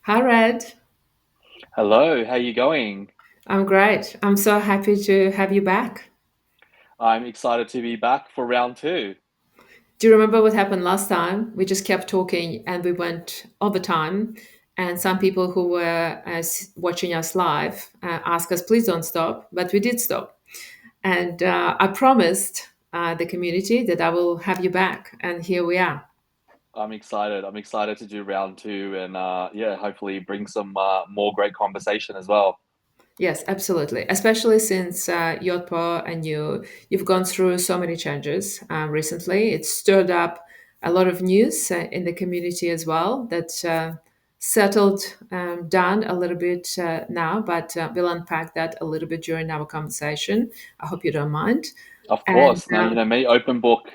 Hi, Red. Hello, how you going? I'm great. I'm so happy to have you back. I'm excited to be back for round two. Do you remember what happened last time? We just kept talking and we went over time. And some people who were watching us live asked us, please don't stop. But we did stop. And I promised the community that I will have you back. And here we are. I'm excited. I'm excited to do round two and yeah, hopefully bring some more great conversation as well. Yes, absolutely. Especially since Yotpo and you've gone through so many changes recently. It's stirred up a lot of news in the community as well that settled down a little bit now, but we'll unpack that a little bit during our conversation. I hope you don't mind. Of And course. No, you know me, open book.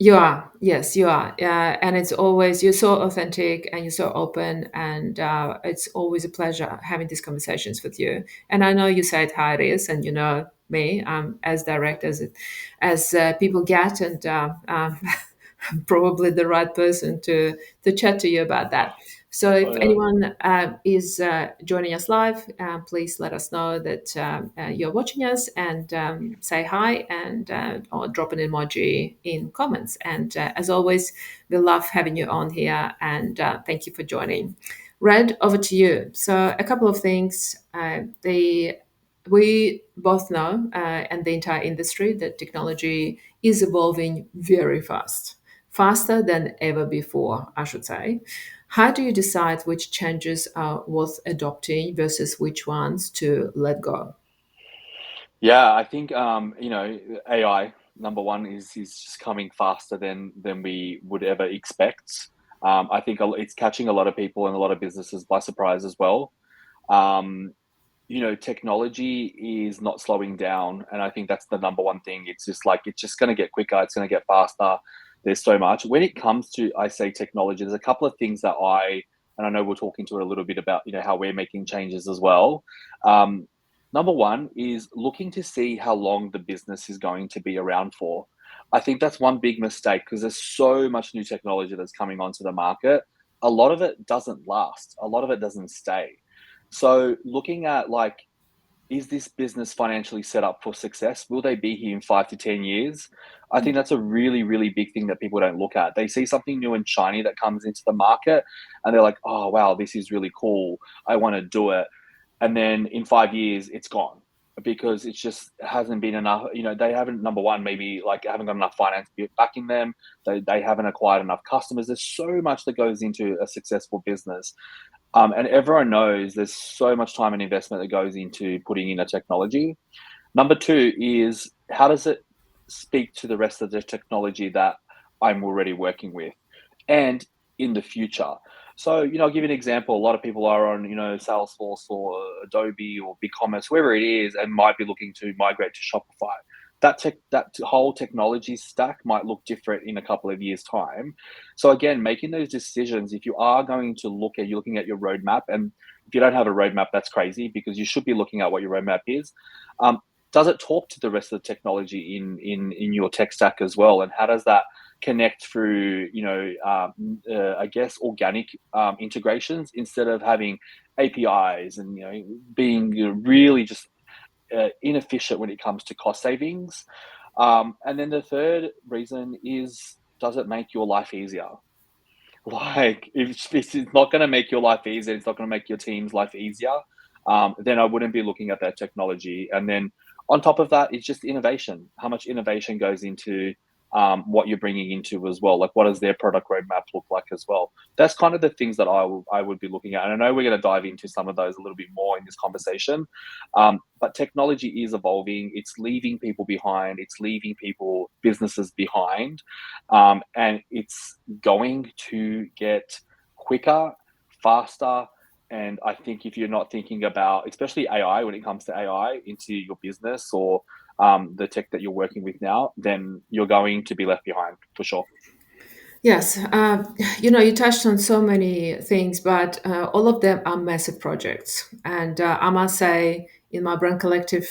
you are, yes, you are. And it's always, you're so authentic and you're so open. And it's always a pleasure having these conversations with you. And I know you say it how it is, and you know me, as direct as people get. And probably the right person to chat to you about that. So if Oh yeah. anyone is joining us live, please let us know that you're watching us and say hi and or drop an emoji in comments. And as always, we love having you on here and thank you for joining. Red, over to you. So a couple of things. The we both know, and the entire industry, that technology is evolving very fast, faster than ever before, I should say. How do you decide which changes are worth adopting versus which ones to let go? Yeah, I think AI number one is just coming faster than we would ever expect. I think it's catching a lot of people and a lot of businesses by surprise as well. Um, Technology is not slowing down, and I think that's the number one thing. It's just like it's just going to get quicker. It's going to get faster. There's so much. When it comes to, I say technology, there's a couple of things that and I know we're talking to it a little bit about, how we're making changes as well. Um, Number one is looking to see how long the business is going to be around for. I think that's one big mistake because there's so much new technology that's coming onto the market. A lot of it doesn't last. A lot of it doesn't stay. So looking at like, is this business financially set up for success? Will they be here in 5 to 10 years? I think that's a really, really big thing that people don't look at. They see something new and shiny that comes into the market and they're like, oh, wow, this is really cool. I want to do it. And then in 5 years, it's gone because it just hasn't been enough. They haven't, number one, maybe like haven't got enough finance backing them. They haven't acquired enough customers. There's so much that goes into a successful business. And everyone knows there's so much time and investment that goes into putting in a technology. Number two is how does it speak to the rest of the technology that I'm already working with and in the future? So, I'll give you an example. A lot of people are on, Salesforce or Adobe or BigCommerce, whoever it is, and might be looking to migrate to Shopify. That whole technology stack might look different in a couple of years' time. So again, making those decisions, if you are going to you're looking at your roadmap, and if you don't have a roadmap, that's crazy because you should be looking at what your roadmap is. Um, does it talk to the rest of the technology in your tech stack as well, and how does that connect through I guess organic integrations instead of having APIs and being really just inefficient when it comes to cost savings. And then the third reason is, does it make your life easier? Like, if this is not going to make your life easier, it's not going to make your team's life easier, then I wouldn't be looking at that technology. And then on top of that, it's just innovation. How much innovation goes into what you're bringing into as well? Like, what does their product roadmap look like as well? That's kind of the things that I would be looking at. And I know we're going to dive into some of those a little bit more in this conversation. But technology is evolving. It's leaving people behind. It's leaving businesses behind, and it's going to get quicker, faster. And I think if you're not thinking about, especially AI, when it comes to AI into your business or the tech that you're working with now, then you're going to be left behind for sure. Yes, you touched on so many things, but all of them are massive projects. And I must say, in my brand collective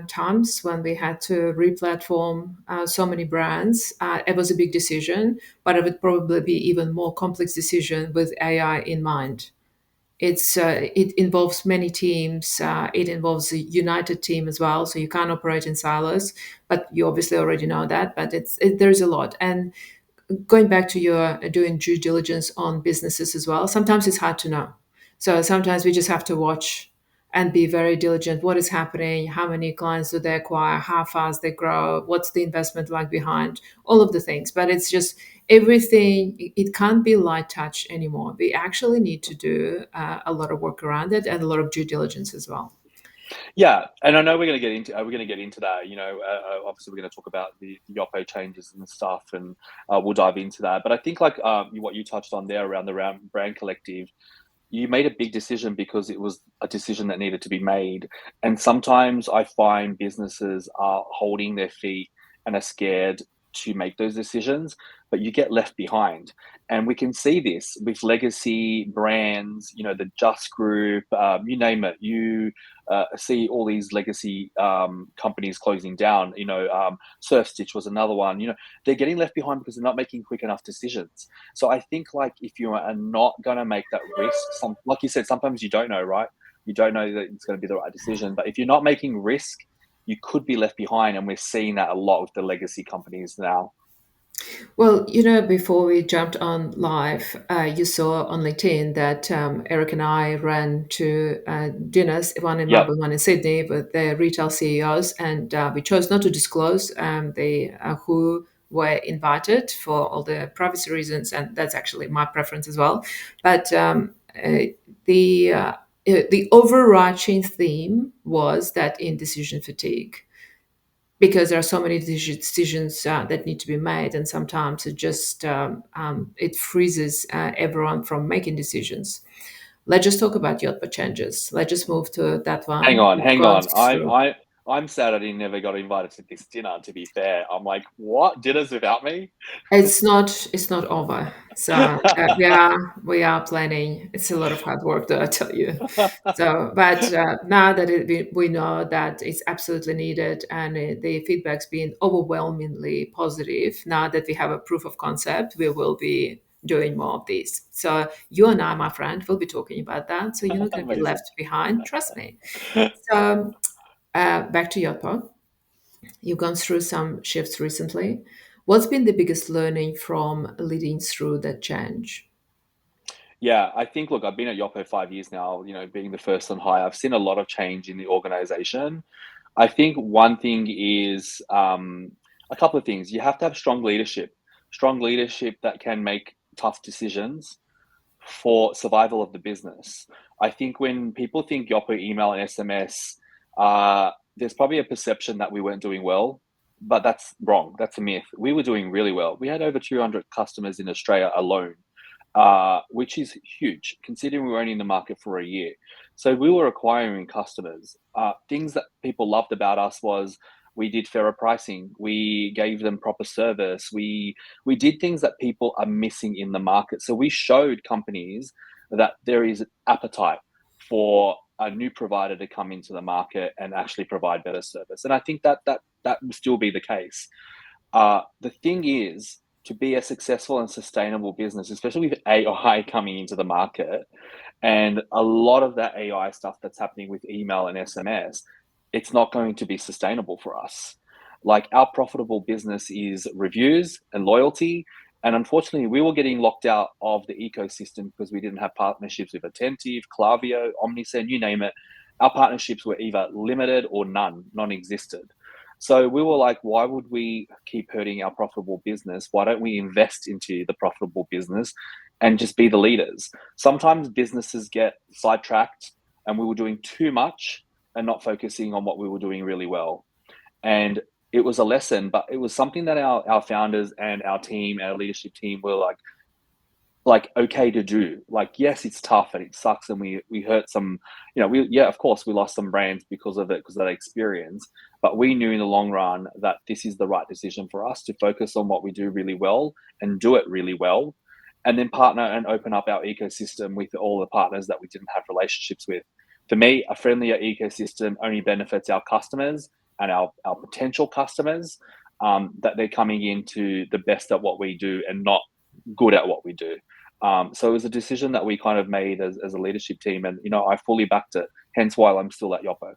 times when we had to re-platform so many brands, it was a big decision, but it would probably be even more complex decision with AI in mind. it involves many teams. It involves a united team as well, so you can't operate in silos. But you obviously already know that. But there's a lot. And going back to your doing due diligence on businesses as well, sometimes it's hard to know. So sometimes we just have to watch and be very diligent. What is happening? How many clients do they acquire? How fast they grow? What's the investment like behind? All of the things. But it's just everything. It can't be light touch anymore. We actually need to do a lot of work around it and a lot of due diligence as well. Yeah, and I know we're going to get into that. Obviously we're going to talk about the Yoppo changes and stuff, and we'll dive into that. But I think like what you touched on there around the brand collective, you made a big decision because it was a decision that needed to be made. And sometimes I find businesses are holding their feet and are scared to make those decisions, but you get left behind. And we can see this with legacy brands, the Just Group, you name it. You see all these legacy companies closing down. Surf Stitch was another one. They're getting left behind because they're not making quick enough decisions. So I think like if you are not going to make that risk, like you said, sometimes you don't know, right? You don't know that it's going to be the right decision. But if you're not making risk, you could be left behind, and we're seeing that a lot with the legacy companies now. Well, before we jumped on live, you saw on LinkedIn that Eric and I ran to dinners, one in Yep. Melbourne, one in Sydney, with the retail CEOs, and we chose not to disclose who were invited for all the privacy reasons, and that's actually my preference as well. But the uh, the overarching theme was that indecision fatigue, because there are so many decisions that need to be made, and sometimes it freezes everyone from making decisions. Let's just talk about Yotpa changes. Let's just move to that Hang one. on, We've hang gone on. through. I'm sad I didn't never got invited to this dinner. To be fair, I'm like, what, dinners without me? It's not over. So we are planning. It's a lot of hard work, though, I tell you. So, but now that we know that it's absolutely needed, and the feedback's been overwhelmingly positive. Now that we have a proof of concept, we will be doing more of these. So you and I, my friend, will be talking about that. So you're not going to be Amazing. left behind. Trust me. So back to your pod. You've gone through some shifts recently. What's been the biggest learning from leading through that change? Yeah, I think, look, I've been at Yoppo 5 years now, being the first on high. I've seen a lot of change in the organization. I think one thing is a couple of things. You have to have strong leadership that can make tough decisions for survival of the business. I think when people think Yoppo email and SMS, there's probably a perception that we weren't doing well, but that's wrong. That's a myth. We were doing really well. We had over 200 customers in Australia alone, which is huge considering we were only in the market for a year. So we were acquiring customers. Things that people loved about us was we did fairer pricing. We gave them proper service. We did things that people are missing in the market. So we showed companies that there is appetite for a new provider to come into the market and actually provide better service. And I think that will still be the case. The thing is, to be a successful and sustainable business, especially with AI coming into the market, and a lot of that AI stuff that's happening with email and SMS, it's not going to be sustainable for us. Like our profitable business is reviews and loyalty. And unfortunately, we were getting locked out of the ecosystem because we didn't have partnerships with Attentive, Klaviyo, Omnisend, you name it. Our partnerships were either limited or non-existent. So we were like, why would we keep hurting our profitable business? Why don't we invest into the profitable business and just be the leaders? Sometimes businesses get sidetracked, and we were doing too much and not focusing on what we were doing really well. And it was a lesson, but it was something that our founders and our team, our leadership team were like okay to do. Like, yes, it's tough and it sucks, and we hurt some, of course we lost some brands because of it, because of that experience. But we knew in the long run that this is the right decision for us to focus on what we do really well and do it really well, and then partner and open up our ecosystem with all the partners that we didn't have relationships with. For me, a friendlier ecosystem only benefits our customers and our potential customers, that they're coming into the best at what we do and not good at what we do. So it was a decision that we kind of made as a leadership team, and I fully backed it. Hence why I'm still at Yoppo.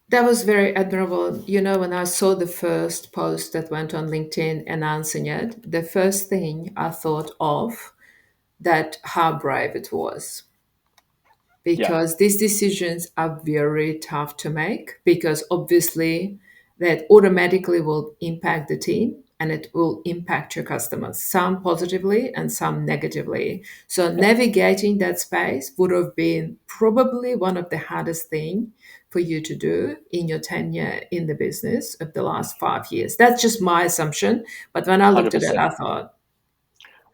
That was very admirable. When I saw the first post that went on LinkedIn announcing it, the first thing I thought of that how brave it was, Yeah, because these decisions are very tough to make, because obviously that automatically will impact the team and it will impact your customers, some positively and some negatively. So yeah, navigating that space would have been probably one of the hardest thing for you to do in your tenure in the business of the last 5 years. That's just my assumption. But when I looked at it, 100%. I thought,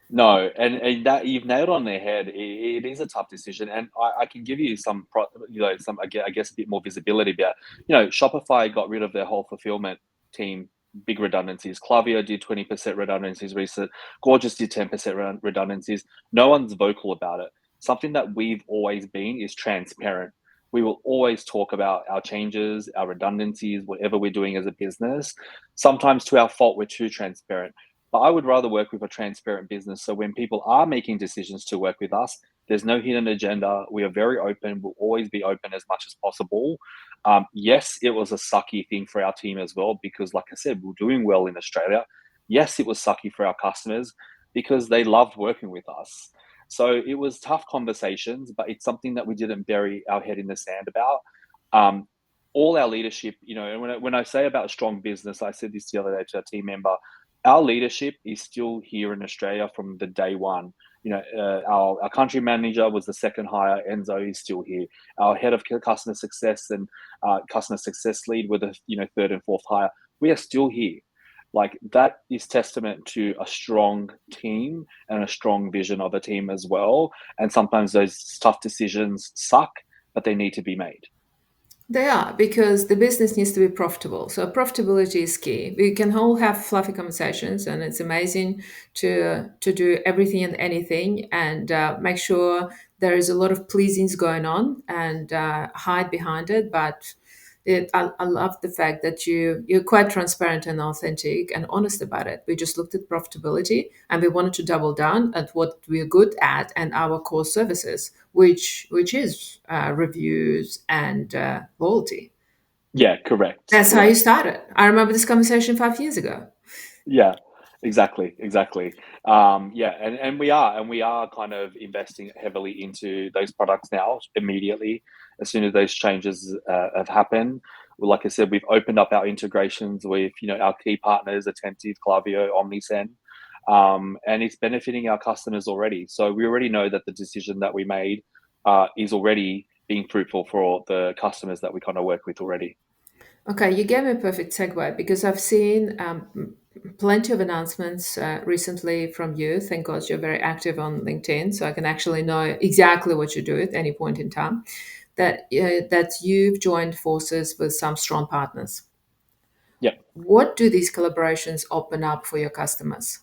No, and that you've nailed on the head. It is a tough decision, and I can give you some I guess a bit more visibility. But Shopify got rid of their whole fulfillment team, big redundancies. Klaviyo did 20% redundancies recent. Gorgeous did 10% redundancies. No one's vocal about it. Something that we've always been is transparent. We will always talk about our changes, our redundancies, whatever we're doing as a business. Sometimes to our fault, we're too transparent, but I would rather work with a transparent business. So when people are making decisions to work with us, there's no hidden agenda. We are very open. We'll always be open as much as possible. Yes, it was a sucky thing for our team as well, because, like I said, we're doing well in Australia. Yes, it was sucky for our customers because they loved working with us. So it was tough conversations, but it's something that we didn't bury our head in the sand about. Um, all our leadership, and when I say about a strong business, I said this the other day to a team member, our leadership is still here in Australia from the day one. Our country manager was the second hire. Enzo is still here. Our head of customer success and customer success lead were the third and fourth hire. We are still here. Like, that is testament to a strong team and a strong vision of a team as well. And sometimes those tough decisions suck, but they need to be made. they are, because the business needs to be profitable. So profitability is key. We can all have fluffy conversations, and it's amazing to do everything and anything, and make sure there is a lot of pleasings going on, and hide behind it. But I love the fact that you're quite transparent and authentic and honest about it. We just looked at profitability, and we wanted to double down at what we're good at and our core services, which is reviews and loyalty. Yeah, correct, That's how you correct. started. I remember this conversation 5 years ago. Yeah, exactly, exactly. Yeah, and we are kind of investing heavily into those products now immediately as soon as those changes have happened. Well, like I said, we've opened up our integrations with our key partners, Attentive, Klaviyo, Omnichannel, and it's benefiting our customers already. So we already know that the decision that we made is already being fruitful for the customers that we kind of work with already. Okay, you gave me a perfect segue, because I've seen plenty of announcements recently from you. Thank God you're very active on LinkedIn, so I can actually know exactly what you do at any point in time. That you've joined forces with some strong partners. Yeah. What do these collaborations open up for your customers?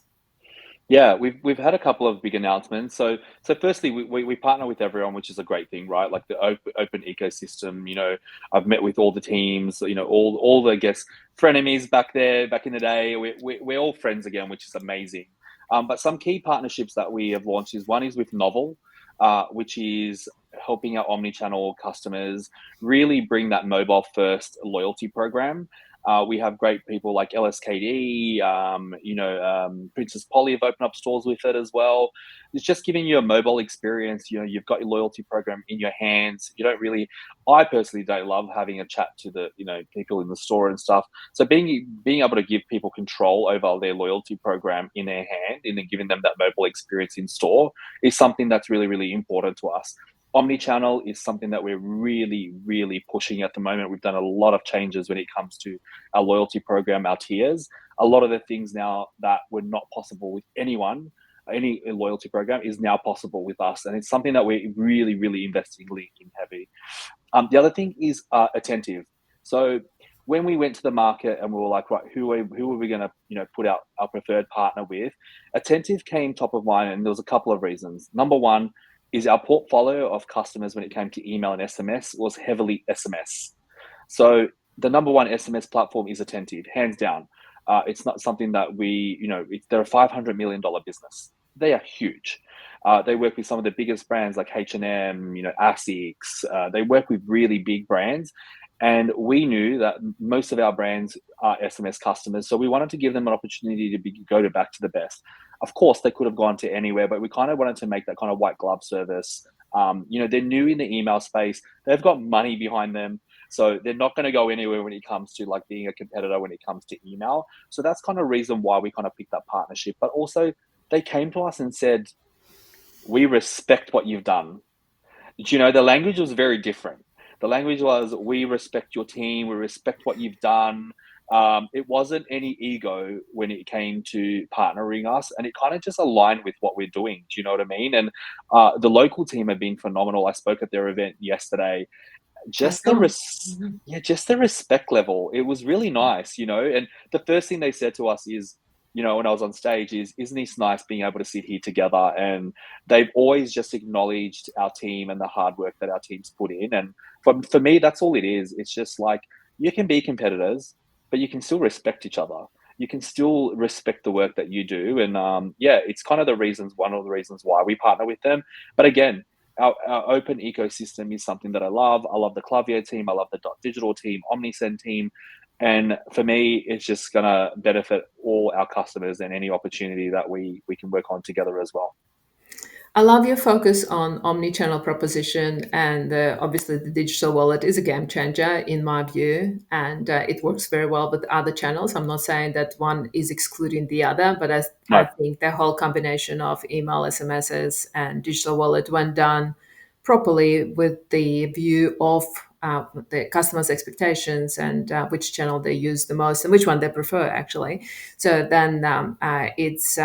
Yeah, we've had a couple of big announcements. So firstly, we partner with everyone, which is a great thing, right? Like the open ecosystem. I've met with all the teams. All the, I guess, frenemies back there back in the day. We're all friends again, which is amazing. But some key partnerships that we have launched is one is with Novel, which is helping our omnichannel customers really bring that mobile first loyalty program. We have great people like LSKD, Princess Polly have opened up stores with it as well. It's just giving you a mobile experience. You've got your loyalty program in your hands. You don't really, I personally don't love having a chat to the, people in the store and stuff. So being able to give people control over their loyalty program in their hand and then giving them that mobile experience in store is something that's really, really important to us. Omnichannel is something that we're really, really pushing at the moment. We've done a lot of changes when it comes to our loyalty program, our tiers. A lot of the things now that were not possible with anyone, any loyalty program, is now possible with us, and it's something that we're really, really investing in heavy. The other thing is Attentive. So when we went to the market and we were like, right, who are we going to put our preferred partner with? Attentive came top of mind, and there was a couple of reasons. Number one is our portfolio of customers when it came to email and SMS was heavily SMS. So the number one SMS platform is Attentive, hands down. It's not something that they're a $500 million business. they are huge. They work with some of the biggest brands like H&M, Asics. They work with really big brands. And we knew that most of our brands are SMS customers. So we wanted to give them an opportunity to go to back to the best. Of course, they could have gone to anywhere, but we kind of wanted to make that kind of white glove service. They're new in the email space. They've got money behind them. So they're not going to go anywhere when it comes to like being a competitor when it comes to email. So that's kind of reason why we kind of picked that partnership. But also they came to us and said, we respect what you've done. The language was very different. The language was, we respect your team, we respect what you've done. It wasn't any ego when it came to partnering us, and it kind of just aligned with what we're doing. Do you know what I mean? And the local team have been phenomenal. I spoke at their event yesterday. I Just the saw. Mhm. yeah, just the respect level. It was really nice. And the first thing they said to us is, when I was on stage is, isn't this nice being able to sit here together? And they've always just acknowledged our team and the hard work that our teams put in. And for me, that's all it is. It's just like, you can be competitors, but you can still respect each other. You can still respect the work that you do. And yeah, it's kind of one of the reasons why we partner with them. But again, our open ecosystem is something that I love. I love the Clavier team. I love the Dot Digital team, Omnisend team. And for me, it's just going to benefit all our customers and any opportunity that we can work on together as well. I love your focus on omnichannel proposition, and obviously the digital wallet is a game changer in my view, and it works very well with other channels. I'm not saying that one is excluding the other, but I No, think the whole combination of email, SMSs, and digital wallet, when done properly with the view of the customers' expectations and which channel they use the most and which one they prefer, actually. So then it's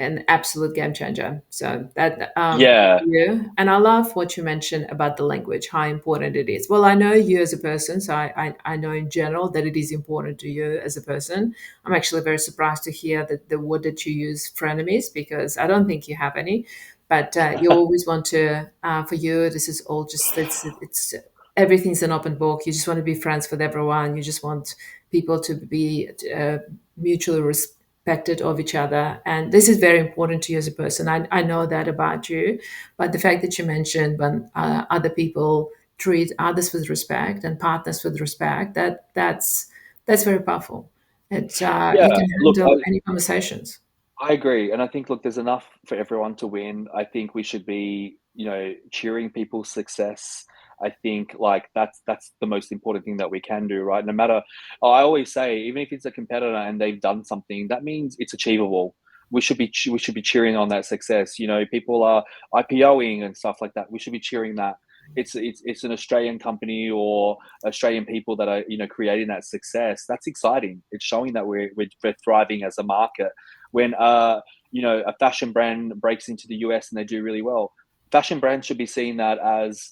an absolute game changer. So that yeah, yeah, and I love what you mentioned about the language, how important it is. Well, I know you as a person, so I know in general that it is important to you as a person. I'm actually very surprised to hear that the word that you use, frenemies, because I don't think you have any. But you always want to, for you, this is all just it's everything's an open book. You just want to be friends with everyone. You just want people to be mutually respected of each other. And this is very important to you as a person. I know that about you. But the fact that you mentioned when other people treat others with respect and partners with respect, that's very powerful. You yeah. can Look, handle any conversations. I agree. And I think, look, there's enough for everyone to win. I think we should be, cheering people's success. I think like that's the most important thing that we can do, right? No matter, I always say, even if it's a competitor and they've done something, that means it's achievable. We should be cheering on that success. People are IPOing and stuff like that. We should be cheering that. It's an Australian company or Australian people that are creating that success. That's exciting. It's showing that we're thriving as a market. When a fashion brand breaks into the US and they do really well, fashion brands should be seeing that as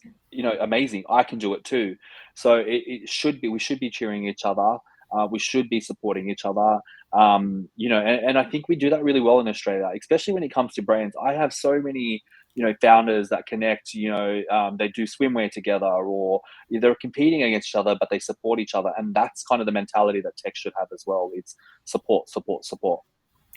amazing. I can do it too. So it should be, we should be cheering each other. We should be supporting each other. And I think we do that really well in Australia, especially when it comes to brands. I have so many founders that connect. They do swimwear together, or they're competing against each other, but they support each other, and that's kind of the mentality that tech should have as well. It's support, support, support.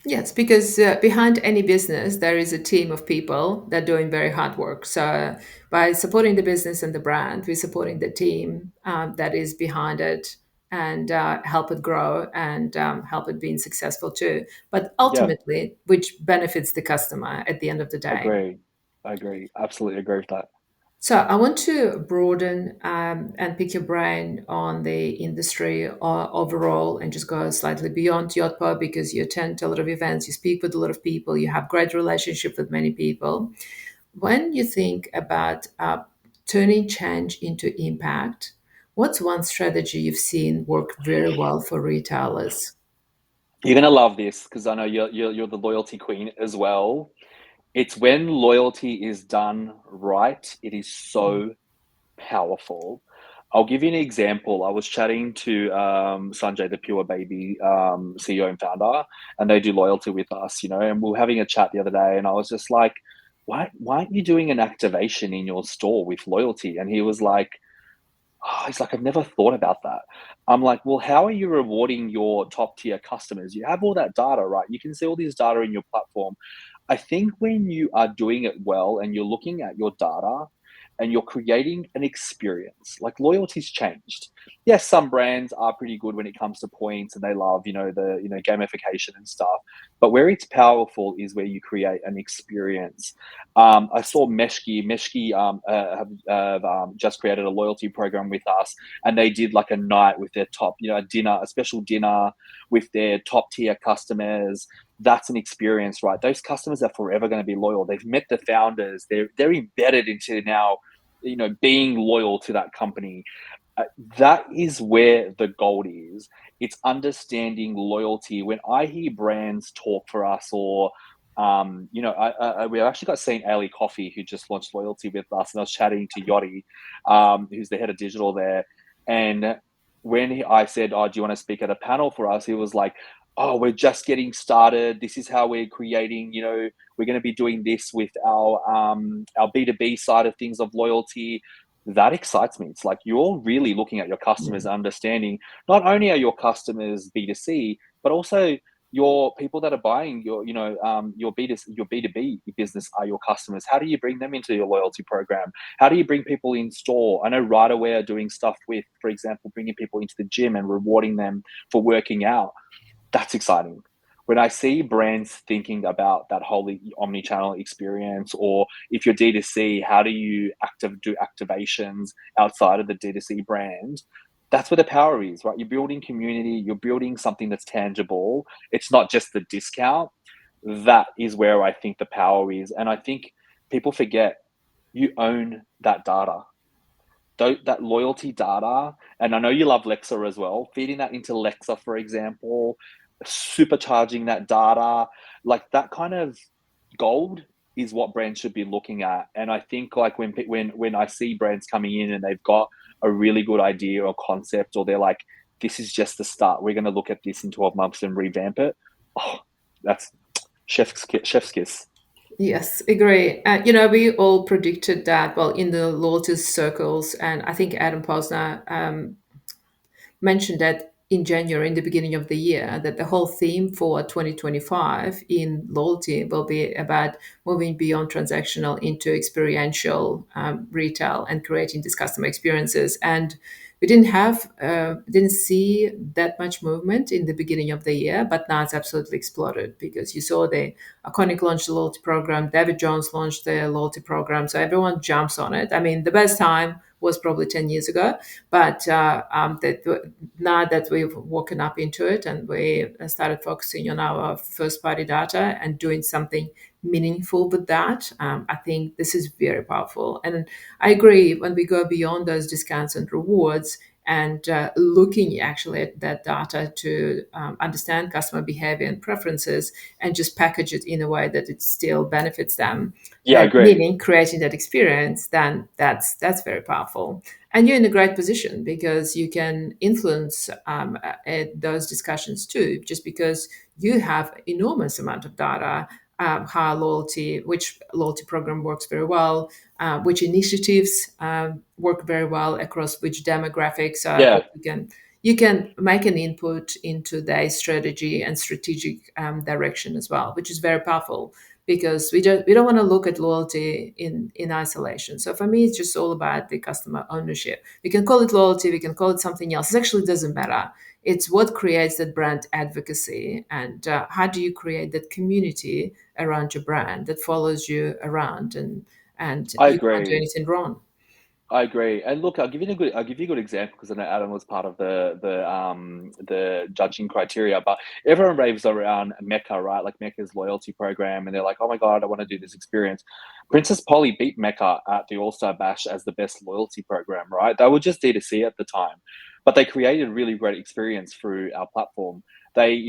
Yes, because behind any business, there is a team of people that are doing very hard work. So by supporting the business and the brand, we're supporting the team that is behind it and help it grow and help it being successful too. But Yeah, ultimately, which benefits the customer at the end of the day. agree. I agree. Absolutely agree with that. So I want to broaden and pick your brain on the industry overall and just go slightly beyond Yotpo because you attend a lot of events, you speak with a lot of people, you have great relationship with many people. When you think about turning change into impact, what's one strategy you've seen work very well for retailers? You're gonna love this because I know you're the loyalty queen as well. It's when loyalty is done right, it is so powerful. I'll give you an example. I was chatting to Sanjay, the Pure Baby CEO and founder, and they do loyalty with us, and we were having a chat the other day, and I was just like, why aren't you doing an activation in your store with loyalty? And he was like, Oh, he's like, I've never thought about that. I'm like, well, how are you rewarding your top tier customers? You have all that data, right? You can see all this data in your platform. I think when you are doing it well and you're looking at your data and you're creating an experience, like loyalty's changed. Yes, some brands are pretty good when it comes to points and they love, the, gamification and stuff. But where it's powerful is where you create an experience. I saw Meshki have just created a loyalty program with us, and they did like a night with their top, a dinner, a special dinner with their top tier customers. That's an experience, right? Those customers are forever going to be loyal. They've met the founders. They're embedded into now, being loyal to that company. Uh, that is where the gold is. It's understanding loyalty. When I hear brands talk for us, or we actually got St. Ali Coffee who just launched loyalty with us, and I was chatting to Yachty, who's the head of digital there, and I said, "Oh, do you want to speak at a panel for us?" He was like, "Oh, we're just getting started. This is how we're creating. We're going to be doing this with our B2B side of things of loyalty." That excites me. It's like you're really looking at your customers and understanding not only are your customers B2C, but also your people that are buying your B2B business are your customers. How do you bring them into your loyalty program? How do you bring people in store? I know Right Away are doing stuff with, for example, bringing people into the gym and rewarding them for working out. That's exciting. When I see brands thinking about that whole omni-channel experience, or if you're D2C, how do you do activations outside of the D2C brand? That's where the power is, right? You're building community, you're building something that's tangible. It's not just the discount. That is where I think the power is. And I think people forget you own that data, that loyalty data. And I know you love Lexa as well, feeding that into Lexa, for example, supercharging that data, like that kind of gold is what brands should be looking at. And I think like when I see brands coming in and they've got a really good idea or concept, or they're like, this is just the start, we're going to look at this in 12 months and revamp it. Oh, that's chef's kiss. Yes, agree. We all predicted that, well, in the loyalty circles, and I think Adam Posner mentioned that in January, in the beginning of the year, that the whole theme for 2025 in loyalty will be about moving beyond transactional into experiential retail and creating these customer experiences. And we didn't see that much movement in the beginning of the year, but now it's absolutely exploded because you saw the Iconic launched the loyalty program, David Jones launched their loyalty program, so everyone jumps on it. I mean, the best time was probably 10 years ago, but now that we've woken up into it and we started focusing on our first party data and doing something meaningful with that, I think this is very powerful. And I agree, when we go beyond those discounts and rewards and looking actually at that data to understand customer behavior and preferences and just package it in a way that it still benefits them, Yeah, I agree. meaning creating that experience, then that's very powerful. And you're in a great position because you can influence those discussions too, just because you have enormous amount of data, how which loyalty program works very well, which initiatives work very well across which demographics. So I Yeah, hope you can make an input into their strategy and strategic direction as well, which is very powerful because we don't want to look at loyalty in isolation. So for me, it's just all about the customer ownership. We can call it loyalty, we can call it something else. It actually doesn't matter. It's what creates that brand advocacy, and how do you create that community around your brand that follows you around, and I you can't do agree. anything wrong. I agree. And look, I'll give you a good example because I know Adam was part of the judging criteria, but everyone raves around Mecca, right? Like Mecca's loyalty program, and they're like, "Oh my God, I want to do this experience." Princess Polly beat Mecca at the All-Star Bash as the best loyalty program, right? They were just D2C at the time, but they created a really great experience through our platform. They,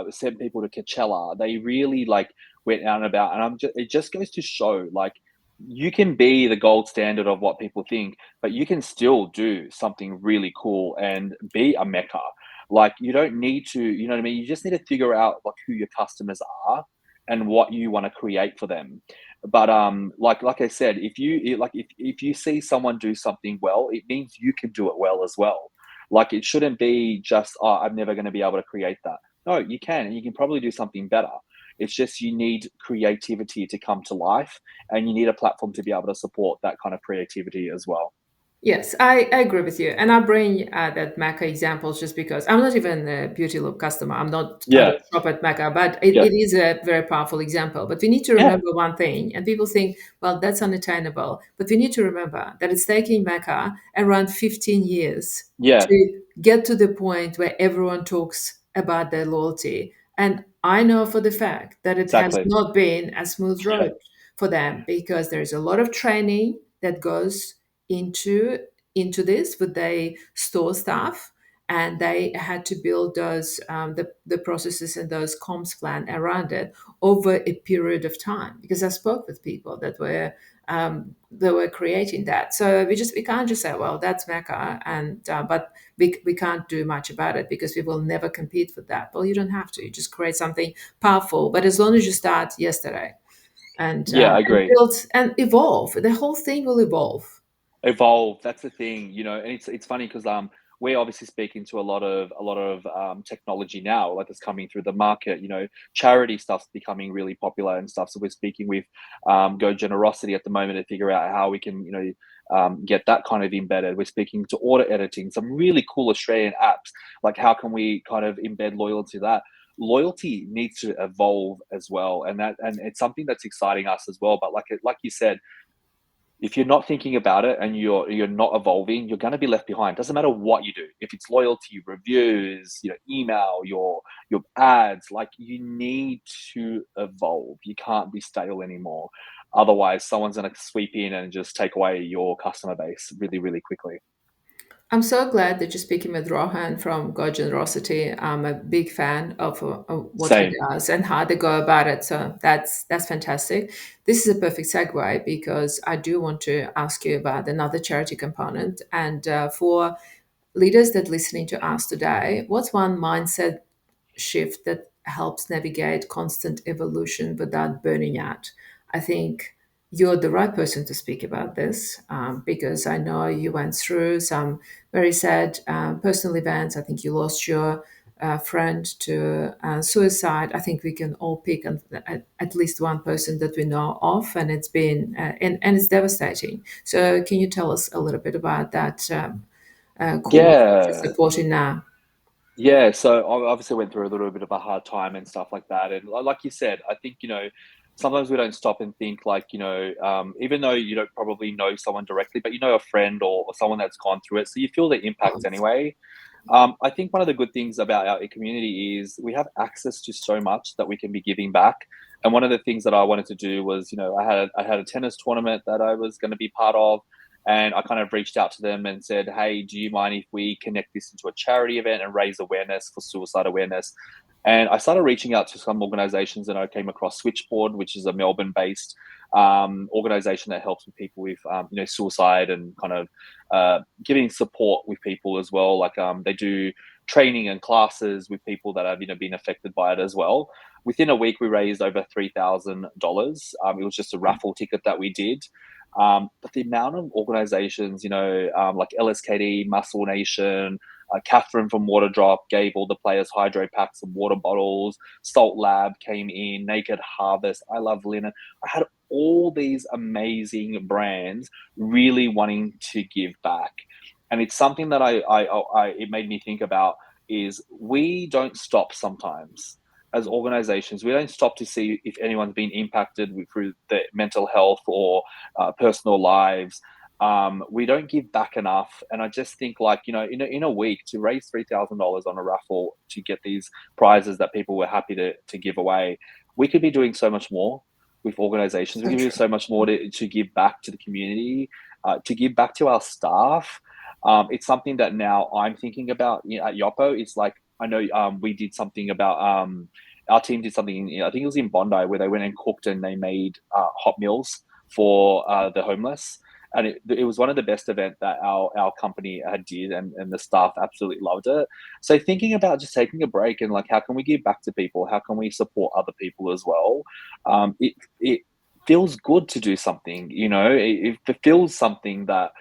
sent people to Coachella. They really like went out and about, and it just goes to show like you can be the gold standard of what people think, but you can still do something really cool and be a mecca. Like you don't need to, you know what I mean? You just need to figure out like who your customers are and what you want to create for them. But like I said, if you see someone do something well, it means you can do it well as well. Like it shouldn't be just, oh, I'm never going to be able to create that. No, you can, and you can probably do something better. It's just you need creativity to come to life, and you need a platform to be able to support that kind of creativity as well. Yes, I agree with you. And I bring that Mecca examples just because I'm not even a Beauty Loop customer. I Yeah, don't shop at Mecca, but yeah, it is a very powerful example. But we need to yeah, remember one thing, and people think, well, that's unattainable. But we need to remember that it's taking Mecca around 15 years yeah. to get to the point where everyone talks about their loyalty. And I know for the fact that it has Exactly. not been a smooth Yeah, road for them because there's a lot of training that goes into this with their store staff, and they had to build those the processes and those comms plan around it over a period of time, because I spoke with people that were creating that. So we can't just say, well, that's Mecca, and but we can't do much about it because we will never compete with that. Well, you don't have to. You just create something powerful, but as long as you start yesterday yeah. I and agree. build and evolve, the whole thing will evolve. Evolve, that's the thing, and it's funny because we're obviously speaking to a lot of technology now, like that's coming through the market. Charity stuff's becoming really popular and stuff. So we're speaking with Go Generosity at the moment to figure out how we can, get that kind of embedded. We're speaking to order editing, some really cool Australian apps. Like how can we kind of embed loyalty to that? Loyalty needs to evolve as well, and it's something that's exciting us as well. But like you said, if you're not thinking about it and you're not evolving, you're going to be left behind. Doesn't matter what you do. If it's loyalty, reviews, email, your ads, like you need to evolve. You can't be stale anymore. Otherwise, someone's going to sweep in and just take away your customer base really, really quickly. I'm so glad that you're speaking with Rohan from God Generosity. I'm a big fan of what he Same. does and how they go about it. So that's fantastic. This is a perfect segue because I do want to ask you about another charity component. And for leaders that listening to us today, what's one mindset shift that helps navigate constant evolution without burning out? I think you're the right person to speak about this because I know you went through some very sad personal events. I think you lost your friend to suicide. I think we can all pick at least one person that we know of, and it's been and it's devastating. So, can you tell us a little bit about that cause that you're Yeah. supporting now? Yeah, so I obviously went through a little bit of a hard time and stuff like that. And like you said, I think, sometimes we don't stop and think like, even though you don't probably know someone directly, but you know a friend or someone that's gone through it. So you feel the impacts anyway. I think one of the good things about our community is we have access to so much that we can be giving back. And one of the things that I wanted to do was, I had a tennis tournament that I was going to be part of, and I kind of reached out to them and said, "Hey, do you mind if we connect this into a charity event and raise awareness for suicide awareness?" And I started reaching out to some organizations, and I came across Switchboard, which is a Melbourne-based organization that helps with people with suicide and kind of giving support with people as well. Like they do training and classes with people that have been affected by it as well. Within a week, we raised over $3,000. It was just a raffle ticket that we did. But the amount of organizations, like LSKD, Muscle Nation, Catherine from Waterdrop gave all the players hydro packs and water bottles. Salt Lab came in, Naked Harvest, I Love Linen. I had all these amazing brands really wanting to give back. And it's something that it made me think about is we don't stop sometimes as organizations. We don't stop to see if anyone's been impacted through their mental health or personal lives. We don't give back enough, and I just think like in a week to raise $3,000 on a raffle to get these prizes that people were happy to give away, we could be doing so much more with organizations. We So can do true. so much more to give back to the community, to give back to our staff. It's something that now I'm thinking about at Yopo. It's like I know we did something about our team did something. I think it was in Bondi where they went and cooked and they made hot meals for the homeless. And it was one of the best events that our company had did, and the staff absolutely loved it. So thinking about just taking a break and like how can we give back to people? How can we support other people as well? It feels good to do something, you know? It fulfills something that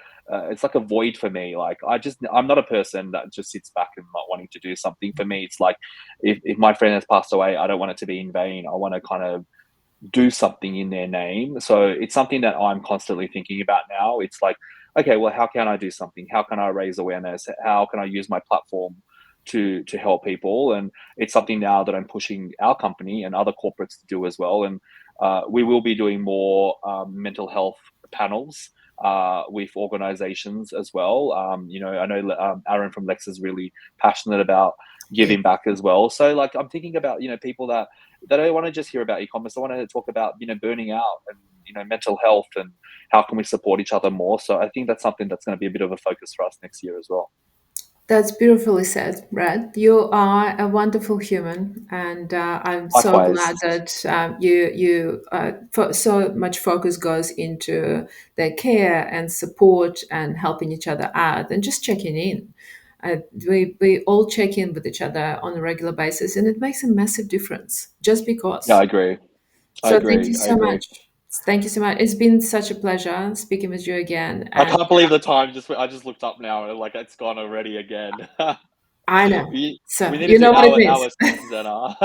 it's like a void for me. Like I'm not a person that just sits back and not wanting to do something. For me, it's like if my friend has passed away, I don't want it to be in vain. I want to kind of do something in their name. So it's something that I'm constantly thinking about now. It's like, okay, well, how can I do something? How can I raise awareness? How can I use my platform to help people? And it's something now that I'm pushing our company and other corporates to do as well. And we will be doing more mental health panels with organizations as well. You know, I know Aaron from Lex is really passionate about Yeah. giving back as well. So like I'm thinking about, you know, people that they don't want to just hear about e-commerce. They want to talk about, you know, burning out and, you know, mental health and how can we support each other more. So I think that's something that's going to be a bit of a focus for us next year as well. That's beautifully said, Brad. You are a wonderful human, and I'm so glad Likewise. that so much focus goes into their care and support and helping each other out and just checking in. We all check in with each other on a regular basis, and it makes a massive difference. Just Yeah, I because. agree. I So thank you agree. I so agree. much. Thank you so much. It's been such a pleasure speaking with you again, I and can't believe the time. I just looked up now and like it's gone already again. I know. We So need to you do know what it means. our sessions, Anna.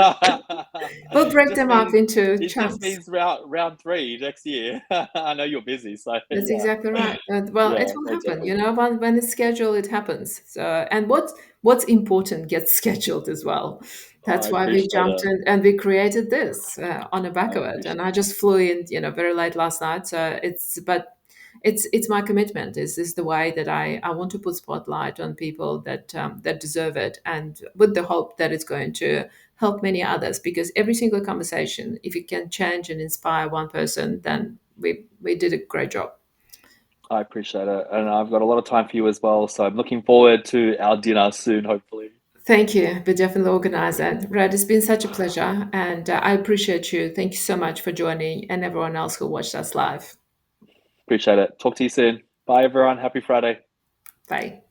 We'll break them up into It just chunks. means round three next year. I know you're busy, so That's yeah, exactly right. Well, it yeah, will happen. exactly. You know, when it's scheduled, it happens. So, and what's important gets scheduled as well. I That's why we appreciate jumped it. in and we created this on the back I of it. And appreciate I it. just flew in, you know, very late last night. So it's my commitment. Is the way that I want to put spotlight on people that deserve it, and with the hope that it's going to help many others. Because every single conversation, if it can change and inspire one person, then we did a great job. I appreciate it, and I've got a lot of time for you as well. So I'm looking forward to our dinner soon, hopefully. Thank you. We definitely organize that. Brad, it's been such a pleasure, and I appreciate you. Thank you so much for joining, and everyone else who watched us live. Appreciate it. Talk to you soon. Bye, everyone. Happy Friday. Bye.